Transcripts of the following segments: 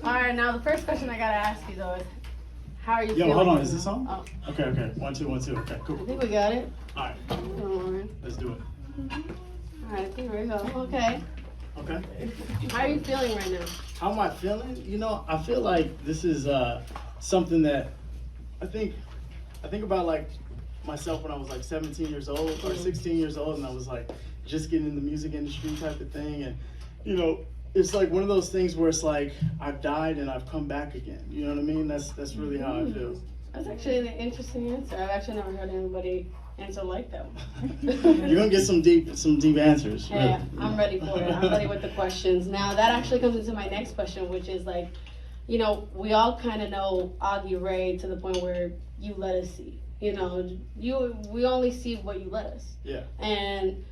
All right, now the first question I gotta ask you though is, how are you feeling? Yo, hold on, is this on? Oh, Okay, 1, 2, 1, 2. Okay, cool. I think we got it. All right, All right. let's do it. All right, here we go. Okay. Okay. How are you feeling right now? How am I feeling? You know, I feel like this is something that I think about like myself when I was like 17 years old or 16 years old, and I was like just getting in the music industry type of thing, and you know, it's like one of those things where it's like I've died and I've come back again. You know what I mean? That's really how I feel. That's actually an interesting answer. I've actually never heard anybody answer like that one. You're gonna get some deep answers. Yeah, really. I'm ready for it. I'm ready with the questions. Now that actually comes into my next question, which is like, you know, we all kind of know Augie Ray to the point where you let us see. You know, we only see what you let us. Yeah. And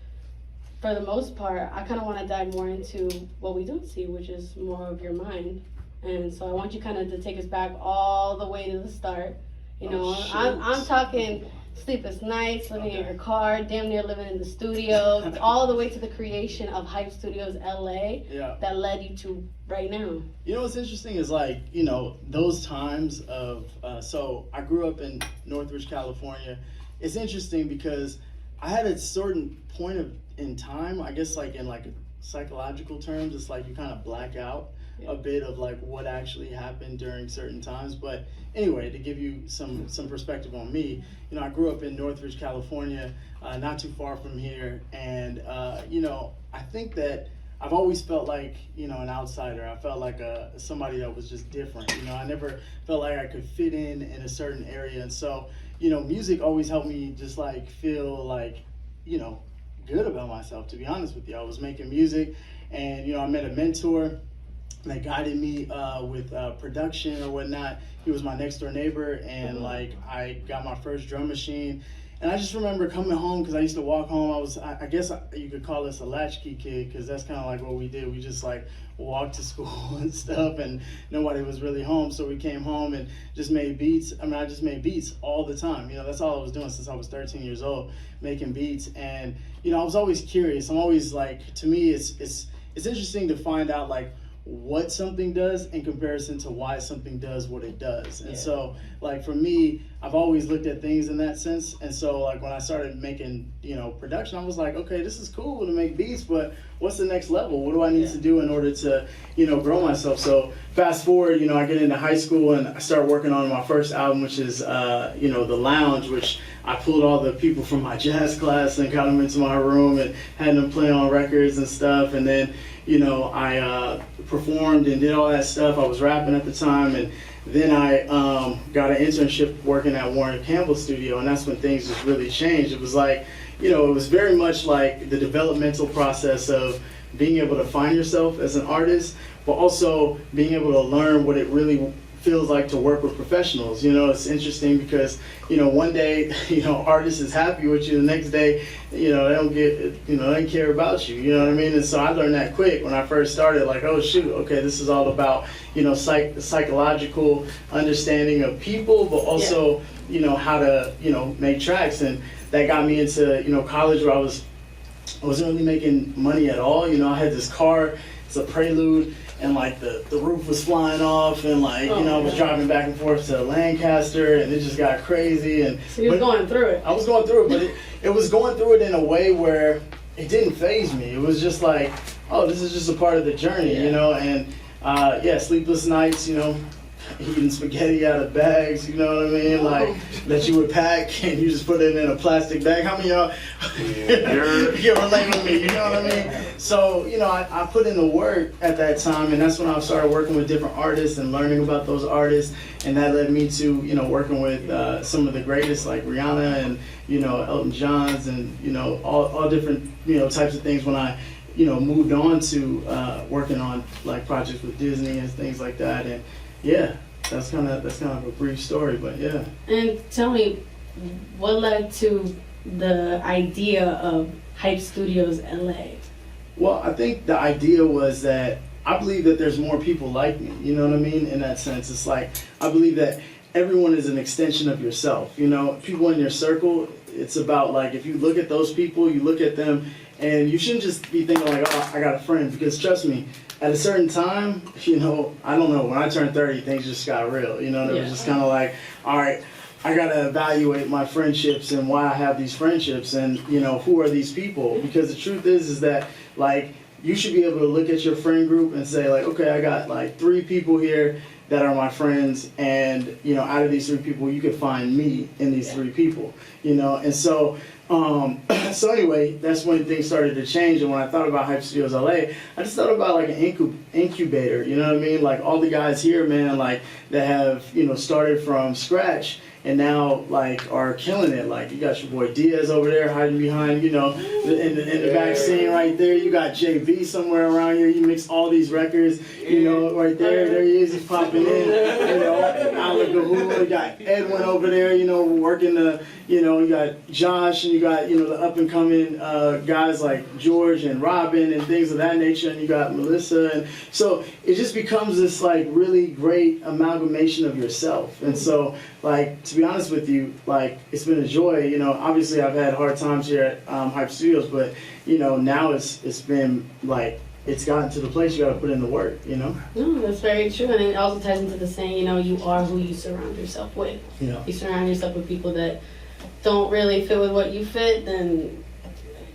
for the most part, I kind of want to dive more into what we don't see, which is more of your mind. And so I want you kind of to take us back all the way to the start. You know, I'm talking sleepless nights, living in your car, damn near living in the studio, all the way to the creation of Hype Studios LA that led you to right now. You know what's interesting is like, you know, those times of, so I grew up in Northridge, California. It's interesting because I had a certain point in time, I guess like in like psychological terms, it's like you kind of black out a bit of like what actually happened during certain times. But anyway, to give you some perspective on me, you know, I grew up in Northridge, California, not too far from here, and you know, I think that I've always felt like, you know, an outsider. I felt like somebody that was just different. You know, I never felt like I could fit in a certain area, and so, you know, music always helped me just like feel like, you know, good about myself. To be honest with you, I was making music, and you know, I met a mentor that guided me with production or whatnot. He was my next door neighbor, and like I got my first drum machine. And I just remember coming home, because I used to walk home. I guess you could call us a latchkey kid, because that's kind of like what we did. We just like walked to school and stuff, and nobody was really home. So we came home and just made beats. I mean, I just made beats all the time. You know, that's all I was doing since I was 13 years old, making beats. And, you know, I was always curious. I'm always like, to me, it's interesting to find out like what something does in comparison to why something does what it does. And so like for me, I've always looked at things in that sense. And so like when I started making, you know, production, I was like, okay, this is cool to make beats, but what's the next level? What do I need to do in order to, you know, grow myself? So fast forward, you know, I get into high school and I start working on my first album, which is, you know, The Lounge, which I pulled all the people from my jazz class and got them into my room and had them play on records and stuff. And then, you know, I performed and did all that stuff. I was rapping at the time, and then I got an internship working at Warren Campbell's studio, and that's when things just really changed. It was like, you know, it was very much like the developmental process of being able to find yourself as an artist, but also being able to learn what it really feels like to work with professionals. You know, it's interesting because, you know, one day, you know, artist is happy with you, the next day, you know, they don't care about you, you know what I mean? And so I learned that quick when I first started, like, oh shoot, okay, this is all about, you know, psychological understanding of people, but also, you know, how to, you know, make tracks. And that got me into, you know, college, where I wasn't really making money at all. You know, I had this car, it's a Prelude, and like the roof was flying off, and like, you know, I was driving back and forth to Lancaster, and it just got crazy. And so you were going through it. I was going through it, but it was going through it in a way where it didn't faze me. It was just like, oh, this is just a part of the journey, you know. And sleepless nights, you know, eating spaghetti out of bags, you know what I mean? Like, that you would pack and you just put it in a plastic bag. How many of y'all you relate with me, you know what I mean? So, you know, I put in the work at that time, and that's when I started working with different artists and learning about those artists, and that led me to, you know, working with some of the greatest, like Rihanna and, you know, Elton John's, and, you know, all different, you know, types of things when I, you know, moved on to working on like projects with Disney and things like that. And yeah, that's kind of a brief story, but yeah. And tell me, what led to the idea of Hype Studios LA? Well, I think the idea was that I believe that there's more people like me, you know what I mean? In that sense, it's like, I believe that everyone is an extension of yourself, you know? People in your circle, it's about like, if you look at those people, you look at them, and you shouldn't just be thinking like, oh, I got a friend, because trust me, at a certain time, you know, I don't know, when I turned 30, things just got real, you know, and it was just kind of like, all right, I gotta evaluate my friendships and why I have these friendships and, you know, who are these people? Because the truth is that, like, you should be able to look at your friend group and say, like, okay, I got like 3 people here that are my friends, and, you know, out of these 3 people, you could find me in these 3 people, you know, and so, so anyway, that's when things started to change. And when I thought about Hype Studios LA, I just thought about like an incubator, you know what I mean? Like all the guys here, man, like that have, you know, started from scratch and now like are killing it. Like you got your boy Diaz over there hiding behind, you know, in the back scene right there. You got JV somewhere around here. You mix all these records, you know, right there. There he is. He's popping in. You know, Alec Gahula. You got Edwin over there. You know, working the. You know, you got Josh and you got, you know, the up and coming guys like George and Robin and things of that nature. And you got Melissa. And so it just becomes this like really great amalgamation of yourself. And so, like, to be honest with you, like, it's been a joy. You know, obviously I've had hard times here at Hype Studios, but, you know, now it's been like, it's gotten to the place you got to put in the work, you know? No, that's very true. And it also ties into the saying, you know, you are who you surround yourself with. Yeah. You surround yourself with people that don't really fit with what you fit, then,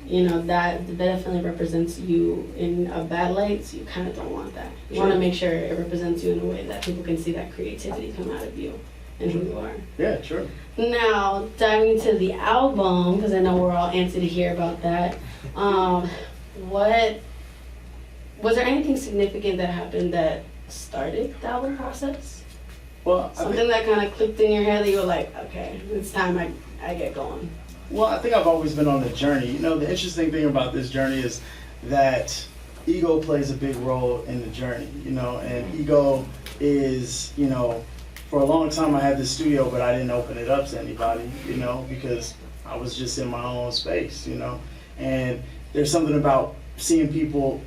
you know, that definitely represents you in a bad light, so you kind of don't want that. You want to make sure it represents you in a way that people can see that creativity come out of you and who you are. Yeah, sure. Now, diving into the album, because I know we're all antsy to hear about that, what was there anything significant that happened that started the album process? Well, Something that kind of clicked in your head that you were like, okay, it's time I get going. Well, I think I've always been on the journey. You know, the interesting thing about this journey is that ego plays a big role in the journey, you know, and ego is, you know, for a long time I had this studio, but I didn't open it up to anybody, you know, because I was just in my own space, you know, and there's something about seeing people,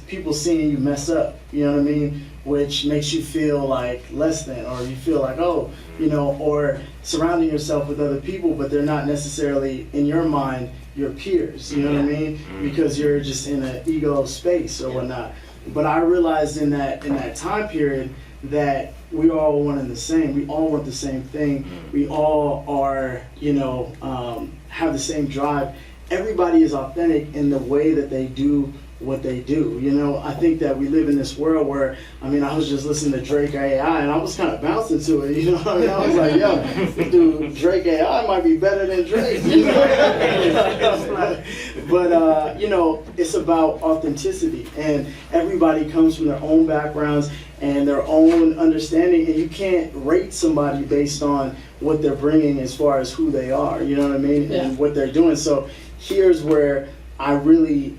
people seeing you mess up, you know what I mean, which makes you feel like less than, or you feel like, oh, you know, or surrounding yourself with other people, but they're not necessarily, in your mind, your peers, you know what I mean, because you're just in an ego space or whatnot. But I realized in that time period that we are all one and the same. We all want the same thing. We all are, you know, have the same drive. Everybody is authentic in the way that they do what they do. You know, I think that we live in this world where, I mean, I was just listening to Drake AI and I was kind of bouncing to it, you know what I mean? I was like, yo, dude, Drake AI might be better than Drake, you know? But you know, it's about authenticity, and everybody comes from their own backgrounds and their own understanding, and you can't rate somebody based on what they're bringing as far as who they are, you know what I mean, and what they're doing. So here's where I really,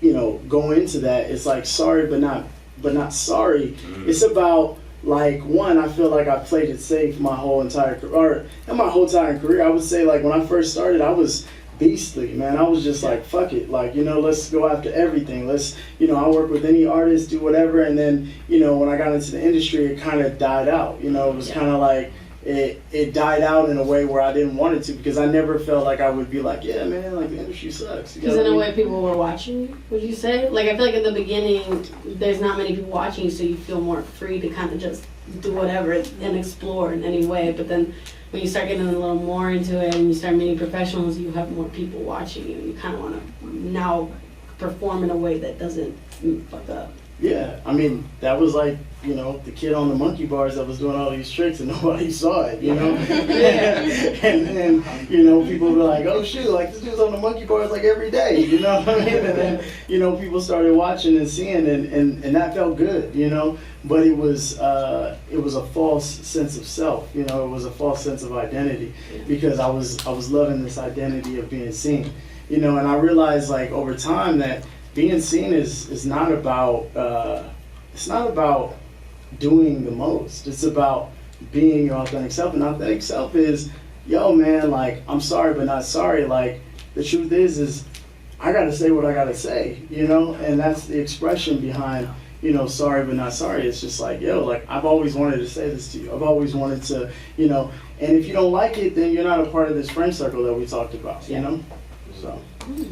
you know, go into that. It's like sorry, but not sorry. It's about, like, one, I feel like I played it safe my whole entire career, or not my whole entire career. I would say, like, when I first started, I was beastly, man. I was just like, fuck it, like, you know, let's go after everything. Let's, you know, I work with any artist, do whatever. And then, you know, when I got into the industry, it kind of died out. You know, it was kind of like, it died out in a way where I didn't want it to, because I never felt like I would be like, yeah, man, like, the industry sucks. Because in a way, people were watching you, would you say? Like, I feel like in the beginning, there's not many people watching you, so you feel more free to kind of just do whatever and explore in any way. But then when you start getting a little more into it and you start meeting professionals, you have more people watching you. You kind of want to now perform in a way that doesn't fuck up. Yeah, I mean, that was like, you know, the kid on the monkey bars that was doing all these tricks and nobody saw it, you know? And then, you know, people were like, oh shoot, like, this dude's on the monkey bars like every day, you know what I mean? And then, you know, people started watching and seeing, and that felt good, you know? But it was a false sense of self, you know? It was a false sense of identity, because I was loving this identity of being seen, you know? And I realized, like, over time that being seen is not about doing the most. It's about being your authentic self. And authentic self is, yo, man, like, I'm sorry but not sorry. Like, the truth is I gotta say what I gotta say, you know? And that's the expression behind, you know, sorry but not sorry. It's just like, yo, like, I've always wanted to say this to you. I've always wanted to, you know, and if you don't like it, then you're not a part of this friend circle that we talked about, you know? So.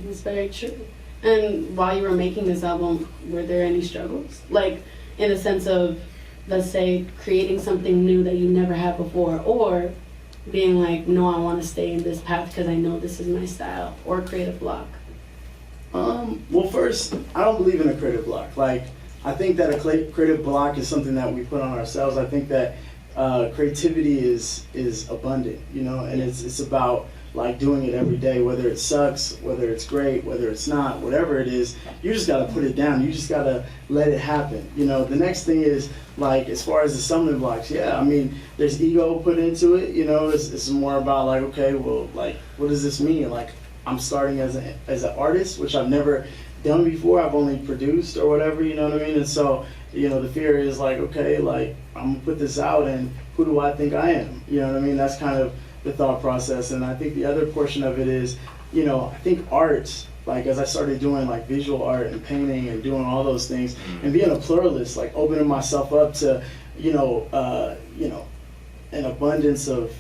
It's very true. And while you were making this album, were there any struggles? Like, in the sense of, let's say, creating something new that you never had before, or being like, no, I want to stay in this path because I know this is my style, or creative block? Well, first, I don't believe in a creative block. Like, I think that a creative block is something that we put on ourselves. I think that creativity is abundant, you know, and it's about like doing it every day, whether it sucks, whether it's great, whether it's not, whatever it is, you just gotta put it down. You just gotta let it happen. You know, the next thing is like, as far as the stumbling blocks, yeah, I mean, there's ego put into it, you know, it's more about like, okay, well, like, what does this mean? Like, I'm starting as an artist, which I've never done before. I've only produced or whatever, you know what I mean? And so, you know, the fear is like, okay, like, I'm gonna put this out and who do I think I am? You know what I mean? That's kind of the thought process. And I think the other portion of it is, you know, I think art, like as I started doing like visual art and painting and doing all those things and being a pluralist, like opening myself up to, you know, an abundance of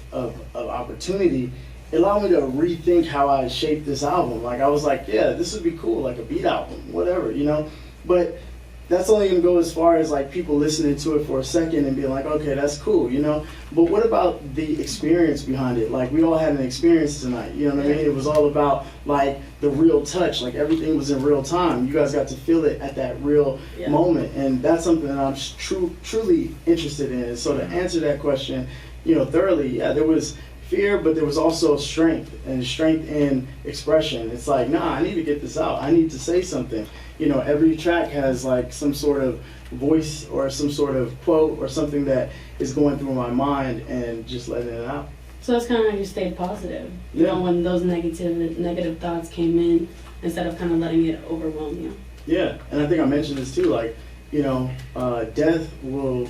opportunity, it allowed me to rethink how I shaped this album. Like I was like, yeah, this would be cool, like a beat album, whatever, you know? But that's only gonna go as far as like people listening to it for a second and being like, okay, that's cool, you know? But what about the experience behind it? Like we all had an experience tonight, you know what I mean? It was all about like the real touch, like everything was in real time. You guys got to feel it at that real moment. And that's something that I'm truly interested in. And so to answer that question, you know, thoroughly, yeah, there was fear, but there was also strength, and strength in expression. It's like, nah, I need to get this out. I need to say something. You know, every track has like some sort of voice or some sort of quote or something that is going through my mind and just letting it out. So that's kind of how you stayed positive, you know, when those negative thoughts came in, instead of kind of letting it overwhelm you. Yeah, and I think I mentioned this too, like, you know, death will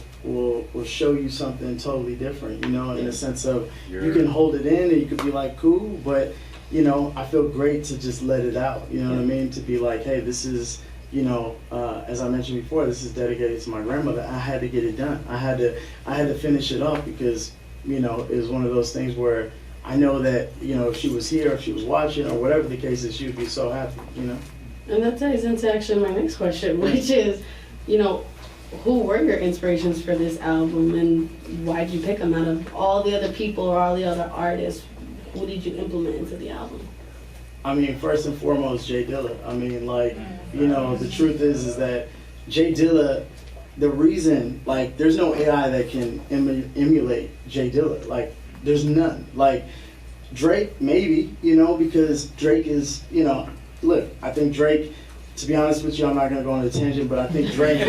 show you something totally different, you know, in the sense of you can hold it in and you could be like, cool, but, you know, I feel great to just let it out, you know what I mean? To be like, hey, this is, you know, as I mentioned before, this is dedicated to my grandmother. I had to get it done. I had to finish it off because, you know, it was one of those things where I know that, you know, if she was here, if she was watching or whatever the case is, she would be so happy, you know? And that ties into actually my next question, which is, you know, who were your inspirations for this album and why did you pick them out of all the other people or all the other artists? Who did you implement into the album? I mean, first and foremost, Jay Dilla. I mean, like, you know, the truth is that Jay Dilla, the reason, like, there's no AI that can emulate Jay Dilla. Like, there's none. Like, Drake, maybe, you know, because Drake is, you know, look, I think Drake, to be honest with you, I'm not gonna go on a tangent, but I think Drake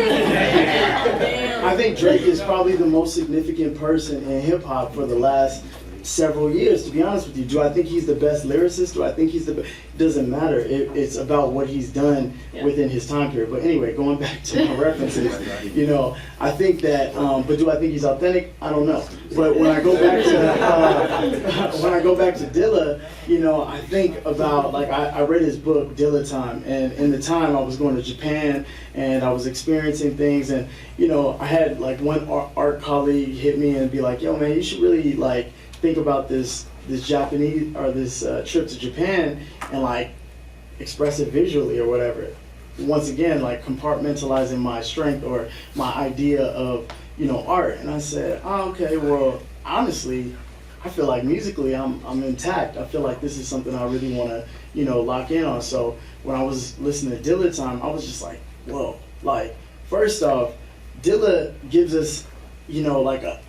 is probably the most significant person in hip hop for the last several years, to be honest with you. Do I think he's the best lyricist? Do I think he's the best? Doesn't matter. It's about what he's done within his time period. But anyway, going back to my references, you know, I think that, but do I think he's authentic? I don't know. But when I go back to Dilla, you know, I think about, like, I read his book, Dilla Time, and in the time I was going to Japan and I was experiencing things, and, you know, I had like one art colleague hit me and be like, yo man, you should really like think about this Japanese or this trip to Japan and like express it visually or whatever. Once again, like compartmentalizing my strength or my idea of, you know, art. And I said, oh, okay, well, honestly, I feel like musically I'm intact. I feel like this is something I really want to, you know, lock in on. So when I was listening to Dilla Time, I was just like, whoa. Like, first off, Dilla gives us, you know, like a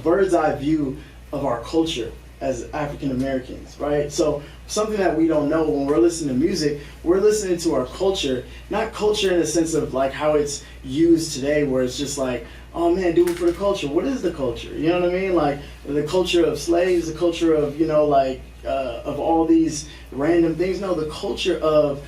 bird's eye view of our culture as African Americans, right? So something that we don't know when we're listening to music, we're listening to our culture, not culture in the sense of like how it's used today, where it's just like, oh man, do it for the culture. What is the culture? You know what I mean? Like the culture of slaves, the culture of, you know, like of all these random things. No, the culture of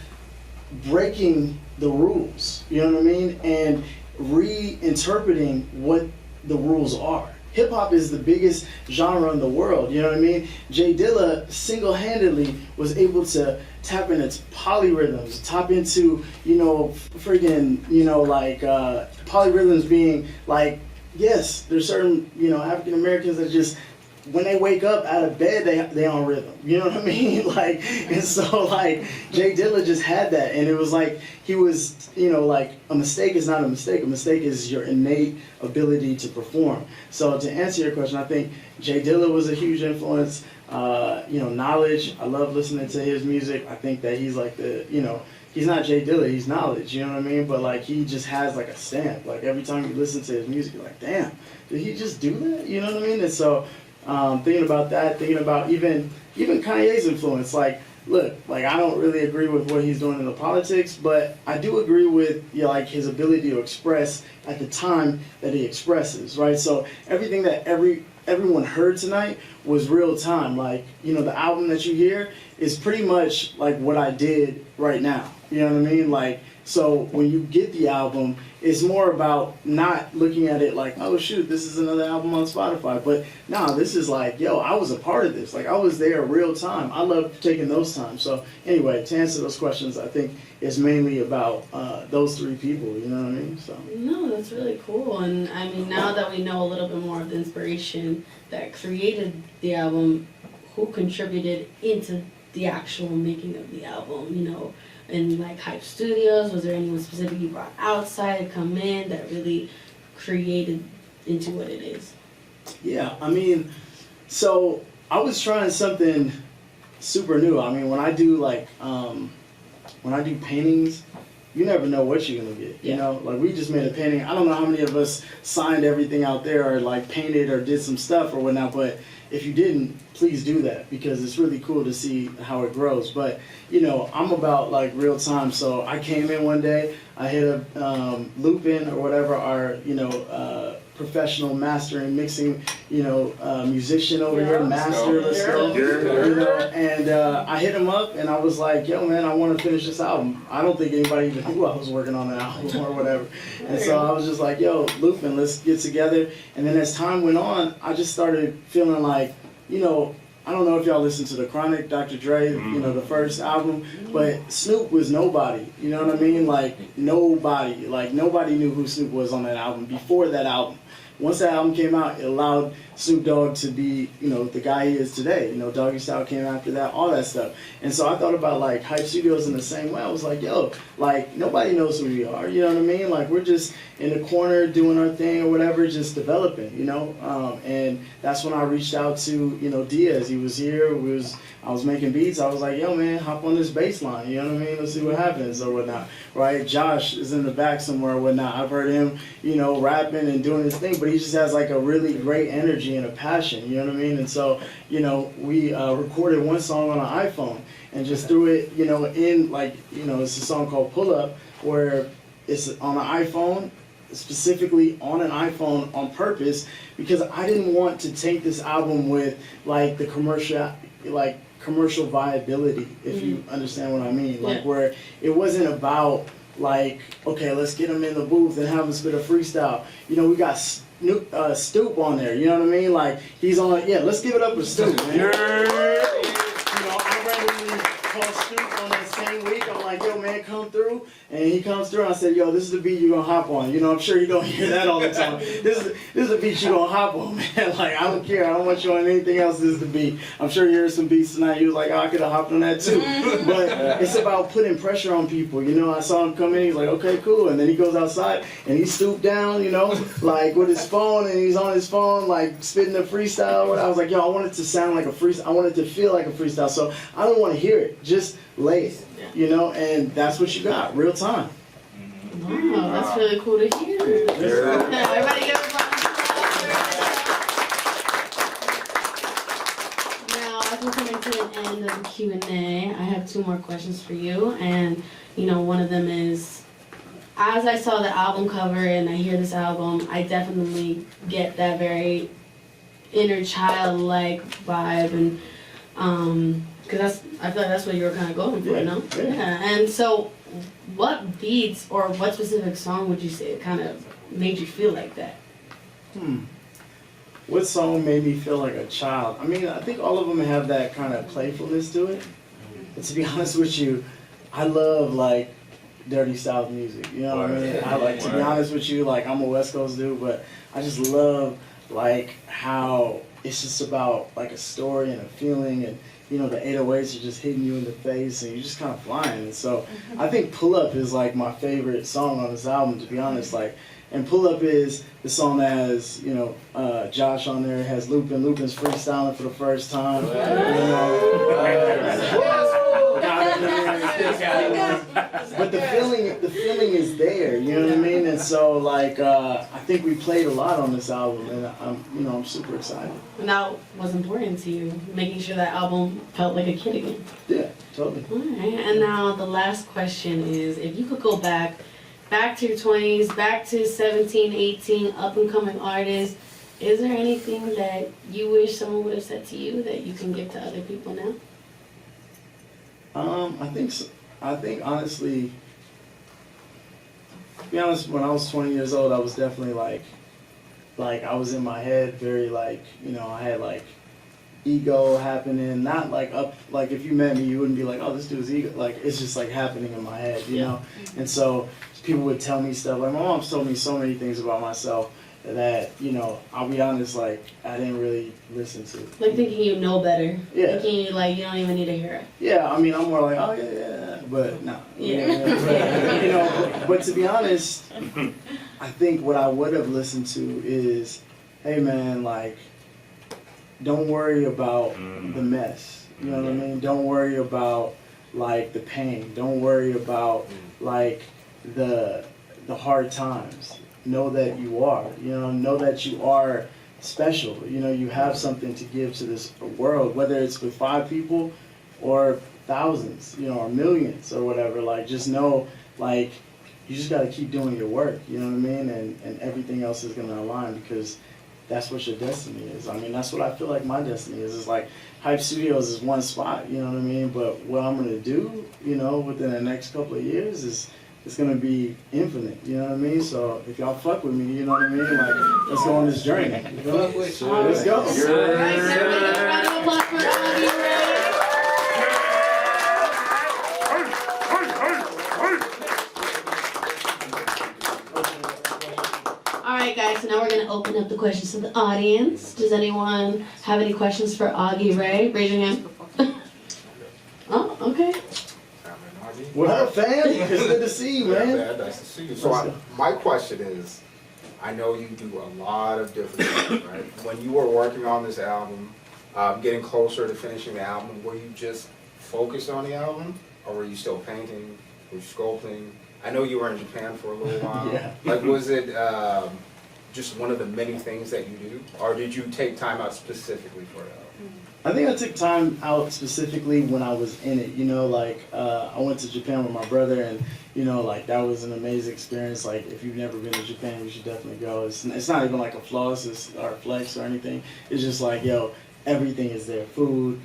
breaking the rules, you know what I mean? And reinterpreting what the rules are. Hip hop is the biggest genre in the world, you know what I mean? Jay Dilla single-handedly was able to tap into polyrhythms, tap into, you know, friggin', you know, like polyrhythms being like, yes, there's certain, you know, African Americans that just when they wake up out of bed, they on rhythm. You know what I mean? Like, and so like Jay Dilla just had that, and it was like he was, you know, like a mistake is not a mistake. A mistake is your innate ability to perform. So to answer your question, I think Jay Dilla was a huge influence. You know, Knowledge. I love listening to his music. I think that he's like the, you know, he's not Jay Dilla, he's Knowledge, you know what I mean? But like he just has like a stamp. Like every time you listen to his music, you're like, damn, did he just do that? You know what I mean? And so thinking about that, thinking about even Kanye's influence. Like, look, like I don't really agree with what he's doing in the politics, but I do agree with, you know, like his ability to express at the time that he expresses, right? So everything that everyone heard tonight was real time. Like, you know, the album that you hear is pretty much like what I did right now. You know what I mean? Like, so when you get the album, it's more about not looking at it like, oh shoot, this is another album on Spotify. But nah, this is like, yo, I was a part of this. Like I was there real time. I love taking those times. So anyway, to answer those questions, I think it's mainly about those three people, you know what I mean? So no, that's really cool. And I mean, now that we know a little bit more of the inspiration that created the album, who contributed into the actual making of the album, you know, and like Hype Studios, was there anyone specific you brought outside to come in that really created into what it is? yeah, I mean, so I was trying something super new. I mean, when I do like when I do paintings, you never know what you're gonna get. You know, like we just made a painting. I don't know how many of us signed everything out there or like painted or did some stuff or whatnot, but if you didn't, please do that because it's really cool to see how it grows. But you know, I'm about like real time. So I came in one day, I hit a Lupin or whatever, our, you know, professional mastering, mixing, you know, musician over here, master, let's go. You know, and I hit him up and I was like, yo man, I want to finish this album. I don't think anybody even knew I was working on an album or whatever. And so I was just like, yo, Lupin, let's get together. And then as time went on, I just started feeling like, you know, I don't know if y'all listened to The Chronic, Dr. Dre, you know, the first album, but Snoop was nobody, you know what I mean? Like, nobody knew who Snoop was on that album before that album. Once that album came out, it allowed Snoop Dogg to be, you know, the guy he is today. You know, Doggy Style came after that, all that stuff. And so I thought about, like, Hype Studios in the same way. I was like, yo, like, nobody knows who we are, you know what I mean? Like, we're just in the corner doing our thing or whatever, just developing, you know? And that's when I reached out to, you know, Diaz. He was here. I was making beats. I was like, yo, man, hop on this bass line, you know what I mean? Let's see what happens or whatnot, right? Josh is in the back somewhere or whatnot. I've heard him, you know, rapping and doing his thing, but he just has, like, a really great energy and a passion, you know what I mean? And so, you know, we recorded one song on an iPhone and just threw it, you know, in, like, you know, it's a song called Pull Up, where it's on an iPhone, specifically on an iPhone on purpose, because I didn't want to take this album with, like, the commercial viability, if you understand what I mean. Like, where it wasn't about, like, okay, let's get him in the booth and have him spit a freestyle. You know, we got Stoop on there, you know what I mean? Like, he's on, let's give it up for Stoop, man. You know, I randomly called Stoop on that same week. I'm like, yo, man, come through. And he comes through and I said, yo, this is the beat you're going to hop on. You know, I'm sure you don't hear that all the time. This is the beat you're going to hop on, man. Like, I don't care. I don't want you on anything else. This is the beat. I'm sure you heard some beats tonight. He was like, oh, I could have hopped on that too. But it's about putting pressure on people. You know, I saw him come in. He's like, okay, cool. And then he goes outside and he stooped down, you know, like with his phone. And he's on his phone, like spitting a freestyle. I was like, yo, I want it to sound like a freestyle. I want it to feel like a freestyle. So I don't want to hear it. Just lay it. You know, and that's what you got, real time. Wow, that's really cool to hear. Everybody give a round of applause. Now, as we're coming to the end of the Q&A, I have two more questions for you. And, you know, one of them is, as I saw the album cover and I hear this album, I definitely get that very inner child-like vibe. And, because I feel like that's what you were kind of going for, you know? Yeah. And so, what beats or what specific song would you say kind of made you feel like that? What song made me feel like a child? I mean, I think all of them have that kind of playfulness to it. But to be honest with you, I love, like, dirty South music. You know what I mean? I like, to be honest with you, like, I'm a West Coast dude, but I just love, like, how it's just about like a story and a feeling, and you know the 808s are just hitting you in the face and you're just kind of flying. And so I think Pull Up is like my favorite song on this album, to be honest. Like, and Pull Up is the song that has, you know, Josh on there, has Lupin's freestyling for the first time. You know, but the feeling is there, you know what I mean? And so like I think we played a lot on this album, and I'm super excited. And that was important to you, making sure that album felt like a kid again. Yeah, totally. All right, and now the last question is, if you could go back to your 20s, back to 17, 18, up and coming artists, is there anything that you wish someone would have said to you that you can give to other people now? I think honestly, to be honest, when I was 20 years old, I was definitely like I was in my head, very like, you know, I had like ego happening, not like up, like if you met me, you wouldn't be like, oh, this dude's ego, like it's just like happening in my head, you know? And so people would tell me stuff, like my mom's told me so many things about myself that, you know, I'll be honest, like I didn't really listen to. Like thinking you know better. Yeah. Thinking you like you don't even need to hear it. Yeah, I mean, I'm more like, oh yeah, but no. Yeah. But, you know, but to be honest, I think what I would have listened to is, hey man, like, don't worry about the mess. You know what I mean? Don't worry about like the pain. Don't worry about like the hard times. Know that you are. You know that you are special. You know, you have something to give to this world, whether it's with 5 people or thousands, you know, or millions or whatever. Like, just know, like, you just got to keep doing your work. You know what I mean? And everything else is going to align, because that's what your destiny is. I mean, that's what I feel like my destiny is. It's like Hype Studios is one spot, you know what I mean? But what I'm going to do, you know, within the next couple of years is it's going to be infinite, you know what I mean? So if y'all fuck with me, you know what I mean? Like, let's go on this journey. You feel me? Let's go. All right, everybody, a round of applause for Augie. Alright guys, so now we're going to open up the questions to the audience. Does anyone have any questions for Augie Ray? Raise your hand. Oh, okay. What up, fam? It's good to see you, man. Yeah, nice to see you. So my question is, I know you do a lot of different things, right? When you were working on this album, getting closer to finishing the album, were you just focused on the album, or were you still painting, were you sculpting? I know you were in Japan for a little while. Yeah. Like, was it just one of the many things that you do, or did you take time out specifically for it? I think I took time out specifically when I was in it, you know, like, I went to Japan with my brother, and, you know, like, that was an amazing experience. Like, if you've never been to Japan, you should definitely go. It's not even like a floss or a flex or anything. It's just like, yo, everything is there. Food,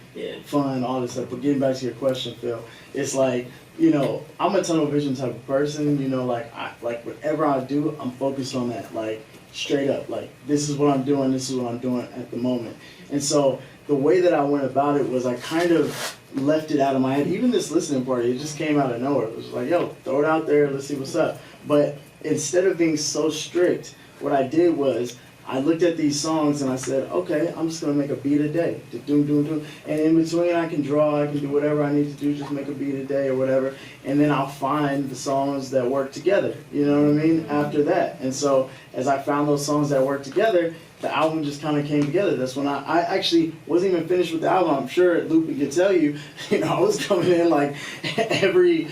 fun, all this stuff. But getting back to your question, Phil, it's like, you know, I'm a tunnel vision type of person, you know, like, whatever I do, I'm focused on that, like, straight up. Like, this is what I'm doing, this is what I'm doing at the moment. And so the way that I went about it was I kind of left it out of my head. Even this listening party, it just came out of nowhere. It was like, yo, throw it out there, let's see what's up. But instead of being so strict, what I did was I looked at these songs and I said, okay, I'm just gonna make a beat a day. Doom, doom, doom. And in between I can draw, I can do whatever I need to do, just make a beat a day or whatever. And then I'll find the songs that work together, you know what I mean, after that. And so as I found those songs that work together, the album just kind of came together. That's when I actually wasn't even finished with the album. I'm sure Lupin could tell you, you know, I was coming in like every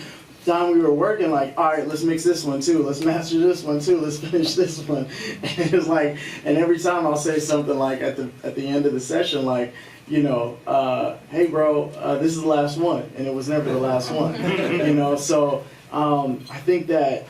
time we were working, like, all right, let's mix this one too, let's master this one too, let's finish this one. And it's like, and every time I'll say something like at the end of the session, like, you know, hey bro, this is the last one, and it was never the last one. You know, so I think that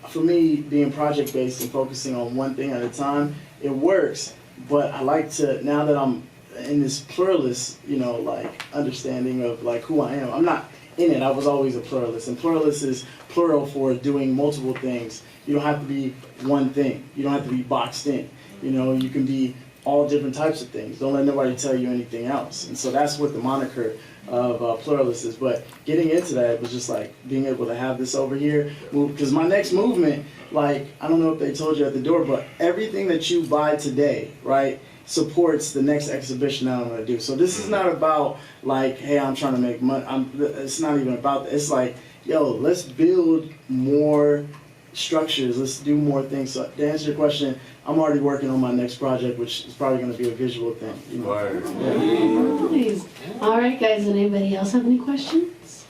for me, being project based and focusing on one thing at a time, it works. But I like to, now that I'm in this pluralist, you know, like understanding of like who I am. I'm not in it, I was always a pluralist, and pluralist is plural for doing multiple things. You don't have to be one thing. You don't have to be boxed in. You know, you can be all different types of things. Don't let nobody tell you anything else. And so that's what the moniker of pluralist is. But getting into that was just like being able to have this over here, because my next movement, like, I don't know if they told you at the door, but everything that you buy today, right, supports the next exhibition that I'm gonna do. So this is not about like, hey, I'm trying to make money. It's not even about that. It's like, yo, let's build more structures. Let's do more things. So to answer your question, I'm already working on my next project, which is probably gonna be a visual thing. You know? Yeah. Nice. All right, guys. Does anybody else have any questions?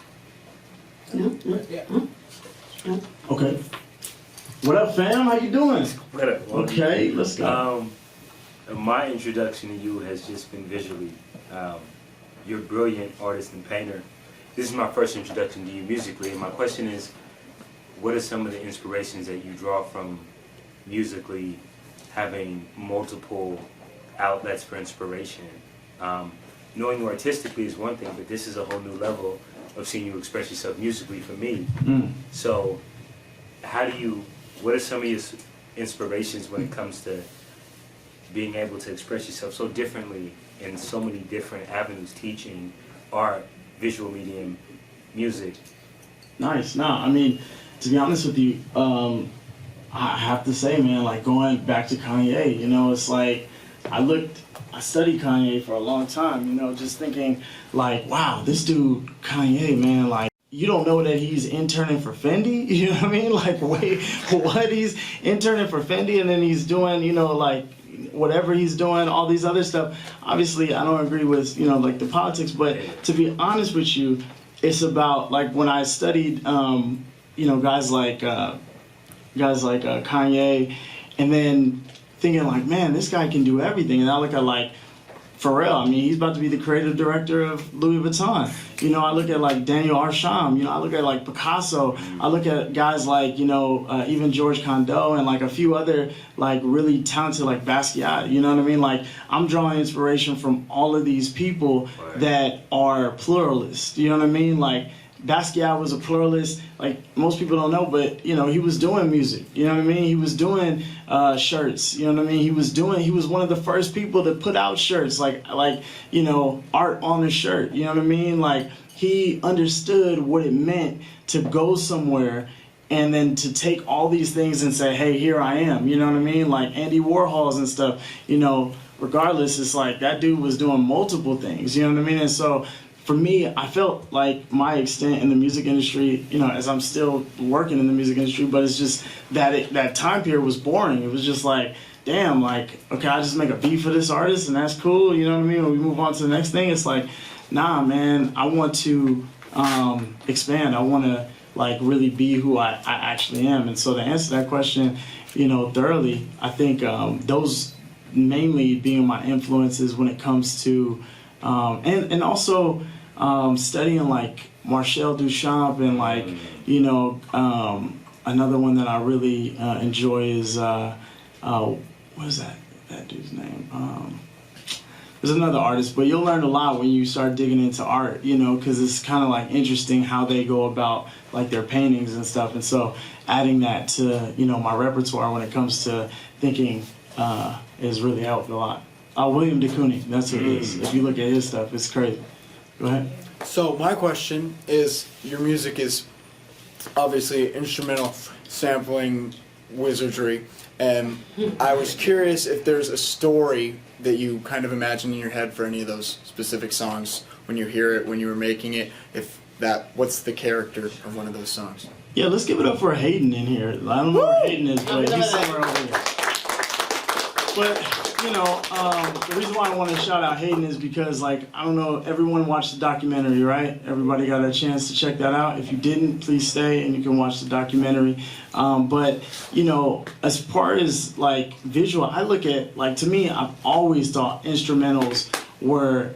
No. No. Huh? No. Okay. What up, fam? How you doing? What up? Well, Okay, let's go. My introduction to you has just been visually. You're a brilliant artist and painter. This is my first introduction to you musically, and my question is, what are some of the inspirations that you draw from musically, having multiple outlets for inspiration? Knowing you artistically is one thing, but this is a whole new level of seeing you express yourself musically for me. So, what are some of your inspirations when it comes to being able to express yourself so differently in so many different avenues, teaching, art, visual medium, music? Nice. Nah, I mean, to be honest with you, I have to say, man, like going back to Kanye, you know, it's like I studied Kanye for a long time, you know, just thinking like, wow, this dude, Kanye, man, like, you don't know that he's interning for Fendi, you know what I mean? Like, wait, what? He's interning for Fendi and then he's doing, you know, like, whatever he's doing, all these other stuff. Obviously, I don't agree with, you know, like the politics, but to be honest with you, it's about, like, when I studied, you know, guys like Kanye, and then thinking like, man, this guy can do everything. And I look at like Pharrell. I mean, he's about to be the creative director of Louis Vuitton. You know, I look at like Daniel Arsham. You know, I look at like Picasso. I look at guys like, you know, even George Condo and like a few other like really talented like Basquiat. You know what I mean? Like I'm drawing inspiration from all of these people that are pluralists. You know what I mean? Like Basquiat was a pluralist, like most people don't know, but you know, he was doing music, you know what I mean? He was doing shirts, you know what I mean? He was one of the first people to put out shirts, like, you know, art on the shirt, you know what I mean? Like he understood what it meant to go somewhere and then to take all these things and say, hey, here I am, you know what I mean? Like Andy Warhol's and stuff, you know, regardless, it's like that dude was doing multiple things, you know what I mean? And so for me, I felt like my extent in the music industry, you know, as I'm still working in the music industry, but it's just that that time period was boring. It was just like, damn, like, okay, I just make a beat for this artist and that's cool, you know what I mean? When we move on to the next thing, it's like, nah, man, I want to expand. I want to like really be who I actually am. And so to answer that question, you know, thoroughly, I think those mainly being my influences when it comes to, and also studying like Marcel Duchamp and like, you know, another one that I really enjoy is, what is that dude's name? There's another artist, but you'll learn a lot when you start digging into art, you know, because it's kind of like interesting how they go about like their paintings and stuff. And so adding that to, you know, my repertoire when it comes to thinking has really helped a lot. William de Kooning, that's who it is. If you look at his stuff, it's crazy. Go ahead. So my question is, your music is obviously instrumental sampling wizardry, and I was curious if there's a story that you kind of imagine in your head for any of those specific songs when you hear it, when you were making it, what's the character of one of those songs? Yeah, let's give it up for Hayden in here. I don't know where Hayden is, but he's somewhere over here. But you know, the reason why I want to shout out Hayden is because, like, I don't know, everyone watched the documentary, right? Everybody got a chance to check that out. If you didn't, please stay and you can watch the documentary. But, you know, as far as, like, visual, I look at, like, to me, I've always thought instrumentals were,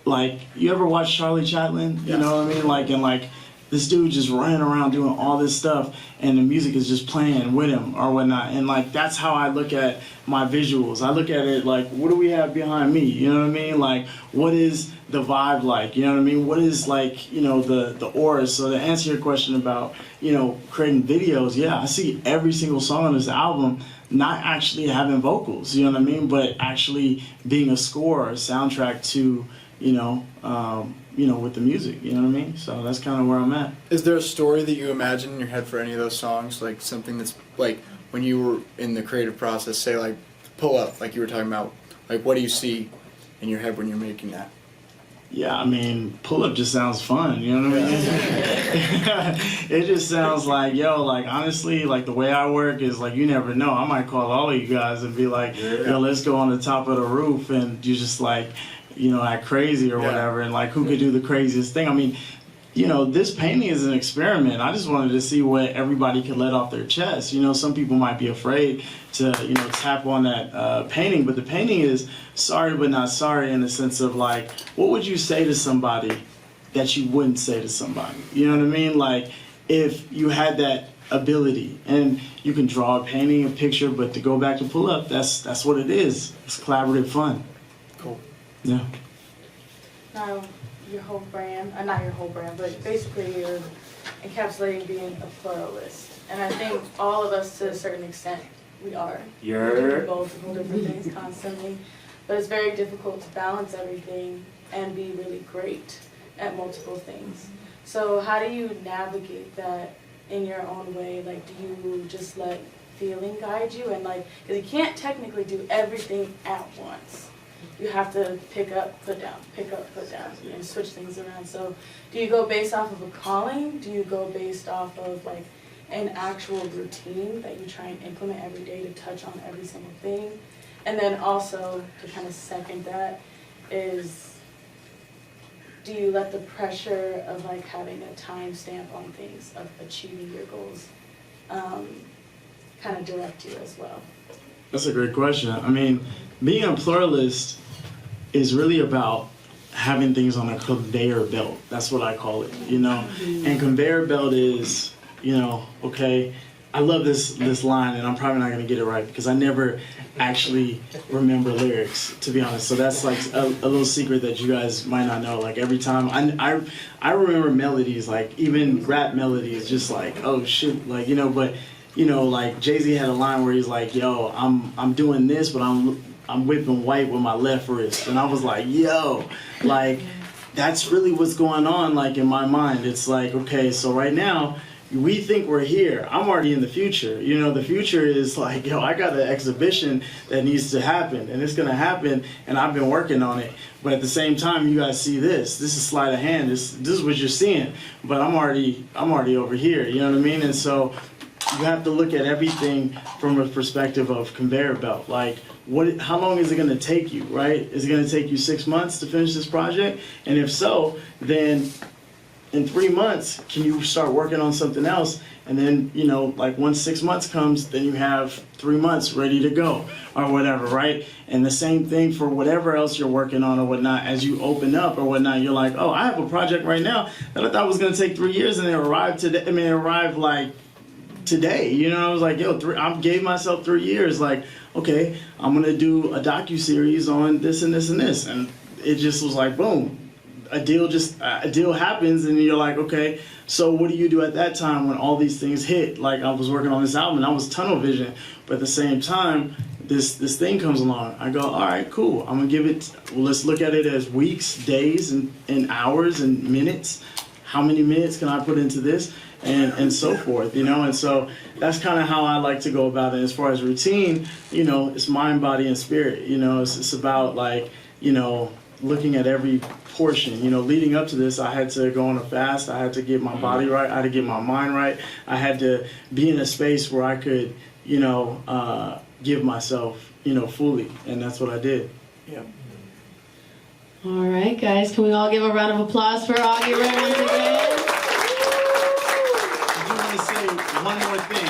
like, you ever watch Charlie Chaplin? You know what I mean? Like, and, like, this dude just running around doing all this stuff and the music is just playing with him or whatnot. And like, that's how I look at my visuals. I look at it like, what do we have behind me? You know what I mean? Like, what is the vibe like? You know what I mean? What is like, you know, the aura? So to answer your question about, you know, creating videos, yeah, I see every single song on this album not actually having vocals, you know what I mean? But actually being a score or a soundtrack to, you know, with the music, you know what I mean? So that's kind of where I'm at. Is there a story that you imagine in your head for any of those songs? Like something that's like when you were in the creative process, say like Pull Up, like you were talking about Like, what do you see in your head when you're making that? Yeah, I mean, pull up just sounds fun, you know what I mean? It just sounds like, yo, like, honestly, like, the way I work is, like, you never know. I might call all of you guys and be like, yo, let's go on the top of the roof, and you just, like, you know, act crazy or whatever, and, like, who could do the craziest thing? I mean, you know, this painting is an experiment. I just wanted to see what everybody could let off their chest. You know, some people might be afraid to, you know, tap on that painting, but the painting is sorry but not sorry in the sense of, like, what would you say to somebody that you wouldn't say to somebody? You know what I mean? Like, if you had that ability, and you can draw a painting, a picture, but to go back to pull up, that's what it is. It's collaborative fun. Cool. Yeah. Now, your whole brand, not your whole brand, but basically you're encapsulating being a pluralist. And I think all of us, to a certain extent, we are. We're doing multiple different things constantly. But it's very difficult to balance everything and be really great at multiple things. So how do you navigate that in your own way? Like, do you just let feeling guide you? And like, because you can't technically do everything at once. You have to pick up, put down, and switch things around. So do you go based off of a calling? Do you go based off of like an actual routine that you try and implement every day to touch on every single thing? And then also, to kind of second that, is do you let the pressure of like having a time stamp on things, of achieving your goals, kind of direct you as well? That's a great question. I mean, being a pluralist is really about having things on a conveyor belt. That's what I call it, you know? And conveyor belt is, you know, okay, I love this line, and I'm probably not gonna get it right because I never actually remember lyrics, to be honest. So that's like a little secret that you guys might not know. Like every time I remember melodies, like even rap melodies, just like, oh shit, like, you know, but you know, like Jay-Z had a line where he's like, yo, I'm doing this, but I'm whipping white with my left wrist. And I was like, yo, like that's really what's going on, like in my mind. It's like, okay, so right now we think we're here. I'm already in the future. You know, the future is like, yo, I got an exhibition that needs to happen, and it's gonna happen, and I've been working on it. But at the same time, you guys see this. This is sleight of hand. This is what you're seeing. But I'm already over here. You know what I mean? And so you have to look at everything from a perspective of conveyor belt. Like, how long is it going to take you, right? Is it going to take you 6 months to finish this project? And if so, then in 3 months, can you start working on something else? And then, you know, like once 6 months comes, then you have 3 months ready to go or whatever, right? And the same thing for whatever else you're working on or whatnot. As you open up or whatnot, you're like, oh, I have a project right now that I thought was going to take 3 years, and it arrived today. I mean, it arrived like today, you know. I was like, yo, I gave myself 3 years. Like, okay, I'm gonna do a docu-series on this and this and this, and it just was like, boom, a deal happens, and you're like, okay, so what do you do at that time when all these things hit? Like, I was working on this album, and I was tunnel vision, but at the same time, this thing comes along. I go, all right, cool. I'm gonna give it. Well, let's look at it as weeks, days, and hours and minutes. How many minutes can I put into this? And so forth, you know. And so that's kind of how I like to go about it. As far as routine, you know, it's mind, body, and spirit. You know, it's about like, you know, looking at every portion. You know, leading up to this, I had to go on a fast. I had to get my body right. I had to get my mind right. I had to be in a space where I could, you know, give myself, you know, fully, and that's what I did. Yeah. All right, guys, can we all give a round of applause for Augie Ray once again? One more thing.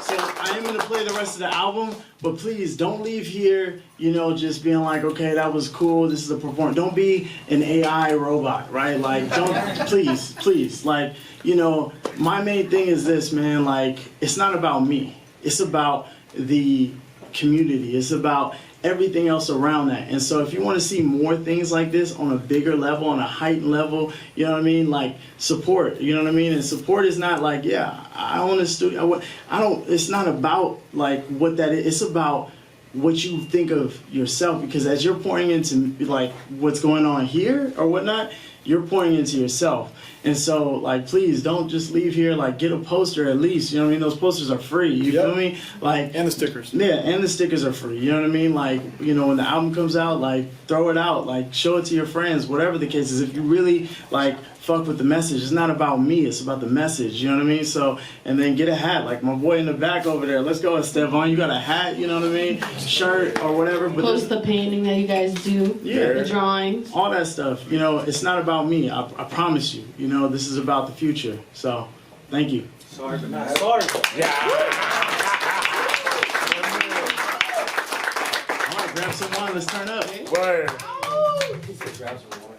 So I am going to play the rest of the album, but please don't leave here, you know, just being like, okay, that was cool, this is a performance. Don't be an AI robot, right? Like, don't, please. Like, you know, my main thing is this, man, like, it's not about me. It's about the community. It's about everything else around that. And so if you want to see more things like this on a bigger level, on a heightened level, you know what I mean, like support, you know what I mean? And support is not like, yeah, I own a studio. It's not about like what that is. It's about what you think of yourself, because as you're pouring into like what's going on here or whatnot, you're pouring into yourself. And so, like, please don't just leave here, like, get a poster at least, you know what I mean? Those posters are free, you Yep. feel me? Like, And the stickers. yeah, and the stickers are free, you know what I mean? Like, you know, when the album comes out, like, throw it out, like, show it to your friends, whatever the case is. If you really, like, fuck with the message, it's not about me, it's about the message, you know what I mean? So, and then get a hat, like my boy in the back over there, let's go, Esteban, you got a hat, you know what I mean? Shirt or whatever, but Post the painting that you guys do, Yeah. the drawings. all that stuff, you know, it's not about me, I promise you, you know, this is about the future. So, thank you. Sorry, but not All right, grab some wine, let's turn up. Word. grab some water.